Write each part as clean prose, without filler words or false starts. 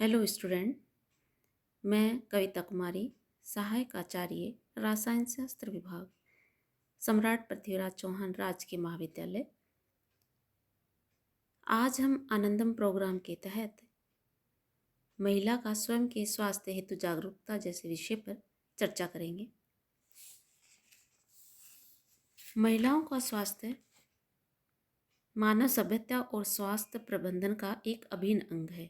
Hello student. मैं कविता कुमारी, सहायक आचार्य रसायन शास्त्र विभाग, सम्राट पृथ्वीराज चौहान राजकीय महाविद्यालय। आज हम आनंदम प्रोग्राम के तहत महिला का स्वयं के स्वास्थ्य हेतु जागरूकता जैसे विषय पर चर्चा करेंगे। महिलाओं का स्वास्थ्य मानव सभ्यता और स्वास्थ्य प्रबंधन का एक अभिन्न अंग है,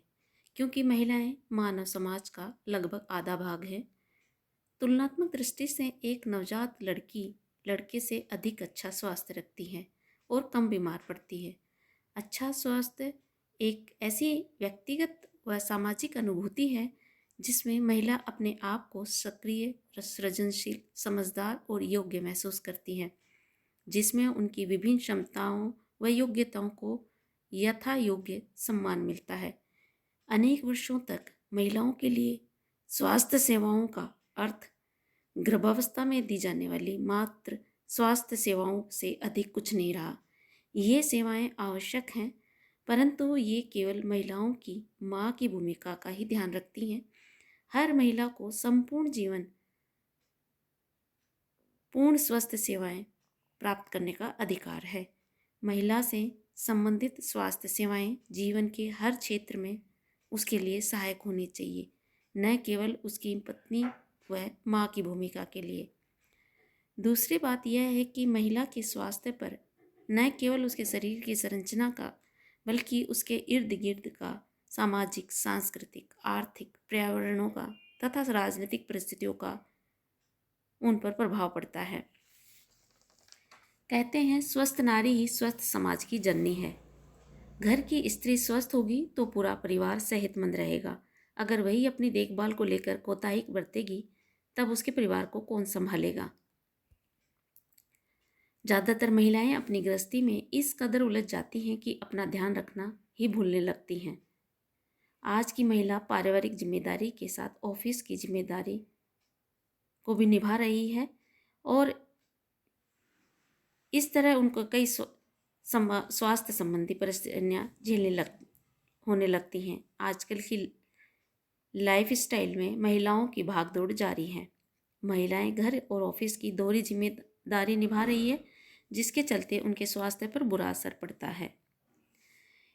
क्योंकि महिलाएं मानव समाज का लगभग आधा भाग है। तुलनात्मक दृष्टि से एक नवजात लड़की लड़के से अधिक अच्छा स्वास्थ्य रखती है और कम बीमार पड़ती है। अच्छा स्वास्थ्य एक ऐसी व्यक्तिगत व सामाजिक अनुभूति है जिसमें महिला अपने आप को सक्रिय, सृजनशील, समझदार और योग्य महसूस करती है, जिसमें उनकी विभिन्न क्षमताओं व योग्यताओं को यथा योग्य सम्मान मिलता है। अनेक वर्षों तक महिलाओं के लिए स्वास्थ्य सेवाओं का अर्थ गर्भावस्था में दी जाने वाली मात्र स्वास्थ्य सेवाओं से अधिक कुछ नहीं रहा। ये सेवाएं आवश्यक हैं, परंतु ये केवल महिलाओं की माँ की भूमिका का ही ध्यान रखती हैं। हर महिला को संपूर्ण जीवन पूर्ण स्वस्थ सेवाएं प्राप्त करने का अधिकार है। महिला से संबंधित स्वास्थ्य सेवाएं जीवन के हर क्षेत्र में उसके लिए सहायक होनी चाहिए, न केवल उसकी पत्नी व माँ की भूमिका के लिए। दूसरी बात यह है कि महिला के स्वास्थ्य पर न केवल उसके शरीर की संरचना का, बल्कि उसके इर्द गिर्द का सामाजिक, सांस्कृतिक, आर्थिक, पर्यावरणों का तथा राजनीतिक परिस्थितियों का उन पर प्रभाव पड़ता है। कहते हैं, स्वस्थ नारी ही स्वस्थ समाज की जननी है। घर की स्त्री स्वस्थ होगी तो पूरा परिवार सेहतमंद रहेगा। अगर वही अपनी देखभाल को लेकर कोताही बरतेगी, तब उसके परिवार को कौन संभालेगा। ज़्यादातर महिलाएं अपनी गृहस्थी में इस कदर उलझ जाती हैं कि अपना ध्यान रखना ही भूलने लगती हैं। आज की महिला पारिवारिक जिम्मेदारी के साथ ऑफिस की जिम्मेदारी को भी निभा रही है और इस तरह उनको कई स्वास्थ्य संबंधी परिस्थितियाँ होने लगती हैं। आजकल की लाइफ स्टाइल में महिलाओं की भागदौड़ जारी है। महिलाएं घर और ऑफिस की दोहरी जिम्मेदारी निभा रही है, जिसके चलते उनके स्वास्थ्य पर बुरा असर पड़ता है।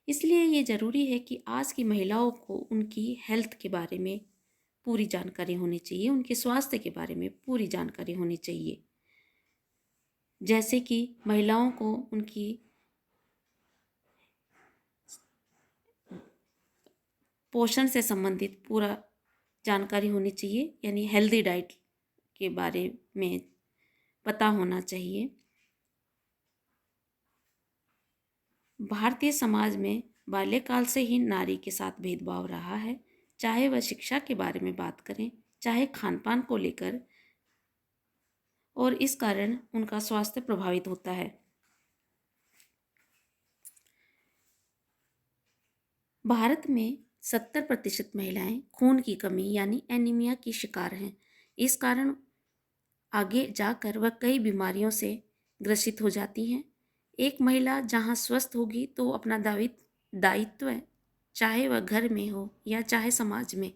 इसलिए ये ज़रूरी है कि आज की महिलाओं को उनकी हेल्थ के बारे में पूरी जानकारी होनी चाहिए, उनके स्वास्थ्य के बारे में पूरी जानकारी होनी चाहिए। जैसे कि महिलाओं को उनकी पोषण से संबंधित पूरा जानकारी होनी चाहिए, यानी हेल्दी डाइट के बारे में पता होना चाहिए। भारतीय समाज में बाल्यकाल से ही नारी के साथ भेदभाव रहा है, चाहे वह शिक्षा के बारे में बात करें, चाहे खान पान को लेकर, और इस कारण उनका स्वास्थ्य प्रभावित होता है। भारत में 70% महिलाएं खून की कमी यानी एनीमिया की शिकार हैं। इस कारण आगे जाकर वह कई बीमारियों से ग्रसित हो जाती हैं। एक महिला जहां स्वस्थ होगी तो अपना दायित्व, चाहे वह घर में हो या चाहे समाज में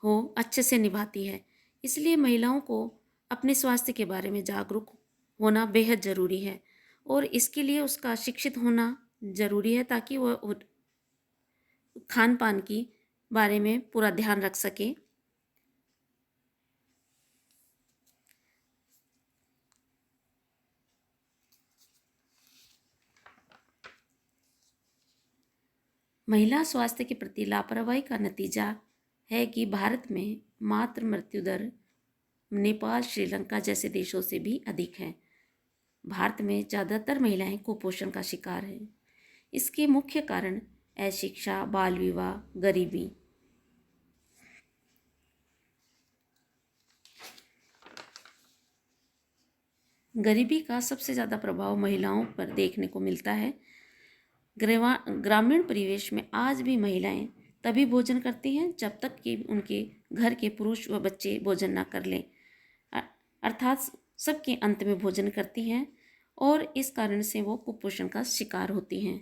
हो, अच्छे से निभाती है। इसलिए महिलाओं को अपने स्वास्थ्य के बारे में जागरूक होना बेहद ज़रूरी है और इसके लिए उसका शिक्षित होना ज़रूरी है, ताकि वह खान पान की बारे में पूरा ध्यान रख सके। महिला स्वास्थ्य के प्रति लापरवाही का नतीजा है कि भारत में मातृ मृत्यु दर नेपाल, श्रीलंका जैसे देशों से भी अधिक है। भारत में ज़्यादातर महिलाएं कुपोषण का शिकार हैं। इसके मुख्य कारण अशिक्षा, बाल विवाह, गरीबी। गरीबी का सबसे ज़्यादा प्रभाव महिलाओं पर देखने को मिलता है। ग्रामीण परिवेश में आज भी महिलाएं तभी भोजन करती हैं जब तक कि उनके घर के पुरुष व बच्चे भोजन न कर लें, अर्थात सबके अंत में भोजन करती हैं और इस कारण से वो कुपोषण का शिकार होती हैं।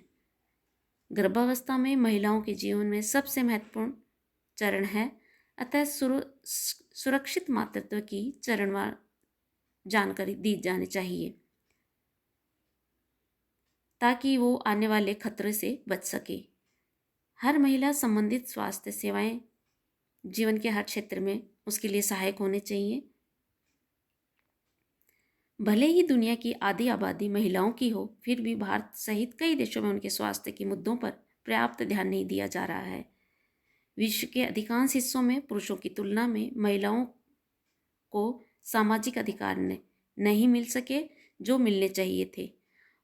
गर्भावस्था में महिलाओं के जीवन में सबसे महत्वपूर्ण चरण है, अतः सुरक्षित मातृत्व की चरणवार जानकारी दी जानी चाहिए ताकि वो आने वाले खतरे से बच सके। हर महिला संबंधित स्वास्थ्य सेवाएं जीवन के हर क्षेत्र में उसके लिए सहायक होने चाहिए। भले ही दुनिया की आधी आबादी महिलाओं की हो, फिर भी भारत सहित कई देशों में उनके स्वास्थ्य के मुद्दों पर पर्याप्त ध्यान नहीं दिया जा रहा है। विश्व के अधिकांश हिस्सों में पुरुषों की तुलना में महिलाओं को सामाजिक अधिकार नहीं मिल सके जो मिलने चाहिए थे,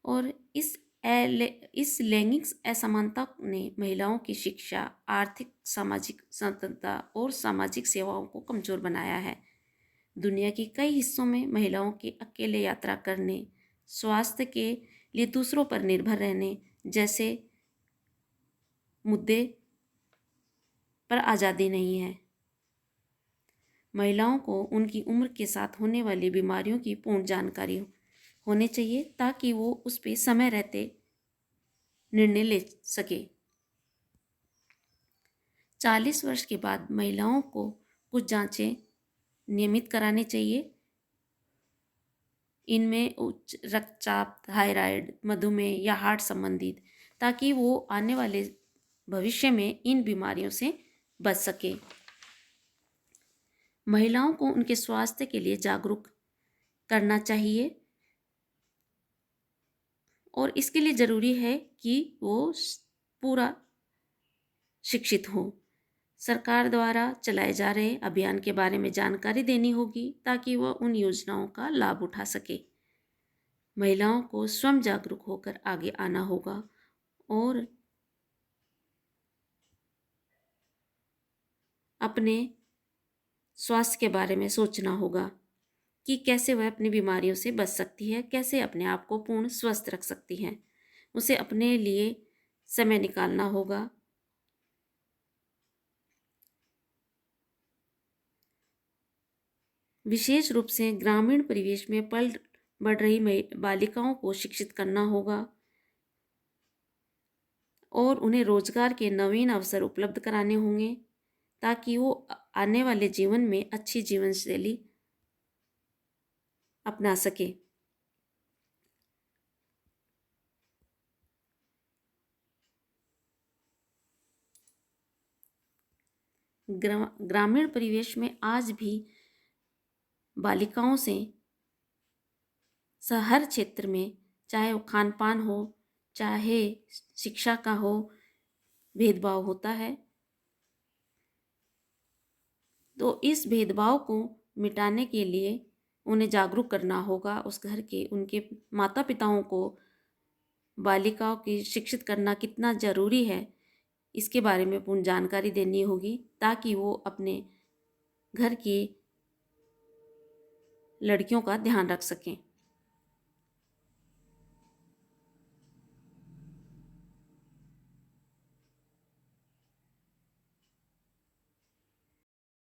और इस लैंगिक असमानता ने महिलाओं की शिक्षा, आर्थिक सामाजिक स्वतंत्रता और सामाजिक सेवाओं को कमजोर बनाया है। दुनिया के कई हिस्सों में महिलाओं के अकेले यात्रा करने, स्वास्थ्य के लिए दूसरों पर निर्भर रहने जैसे मुद्दे पर आज़ादी नहीं है। महिलाओं को उनकी उम्र के साथ होने वाली बीमारियों की पूर्ण जानकारी होनी चाहिए ताकि वो उस पर समय रहते निर्णय ले सके। 40 वर्ष के बाद महिलाओं को कुछ जांचें नियमित करानी चाहिए। इनमें उच्च रक्तचाप, थायराइड, मधुमेह या हार्ट संबंधित, ताकि वो आने वाले भविष्य में इन बीमारियों से बच सके। महिलाओं को उनके स्वास्थ्य के लिए जागरूक करना चाहिए और इसके लिए ज़रूरी है कि वो पूरा शिक्षित हो। सरकार द्वारा चलाए जा रहे अभियान के बारे में जानकारी देनी होगी ताकि वह उन योजनाओं का लाभ उठा सके। महिलाओं को स्वयं जागरूक होकर आगे आना होगा और अपने स्वास्थ्य के बारे में सोचना होगा कि कैसे वह अपनी बीमारियों से बच सकती है, कैसे अपने आप को पूर्ण स्वस्थ रख सकती है। उसे अपने लिए समय निकालना होगा। विशेष रूप से ग्रामीण परिवेश में पल बढ़ रही बालिकाओं को शिक्षित करना होगा और उन्हें रोजगार के नवीन अवसर उपलब्ध कराने होंगे ताकि वो आने वाले जीवन में अच्छी जीवन शैली अपना सके। ग्रामीण परिवेश में आज भी बालिकाओं से हर क्षेत्र में, चाहे वो खान पान हो, चाहे शिक्षा का हो, भेदभाव होता है। तो इस भेदभाव को मिटाने के लिए उन्हें जागरूक करना होगा। उस घर के उनके माता पिताओं को बालिकाओं की शिक्षित करना कितना ज़रूरी है इसके बारे में पूर्ण जानकारी देनी होगी ताकि वो अपने घर की लड़कियों का ध्यान रख सकें।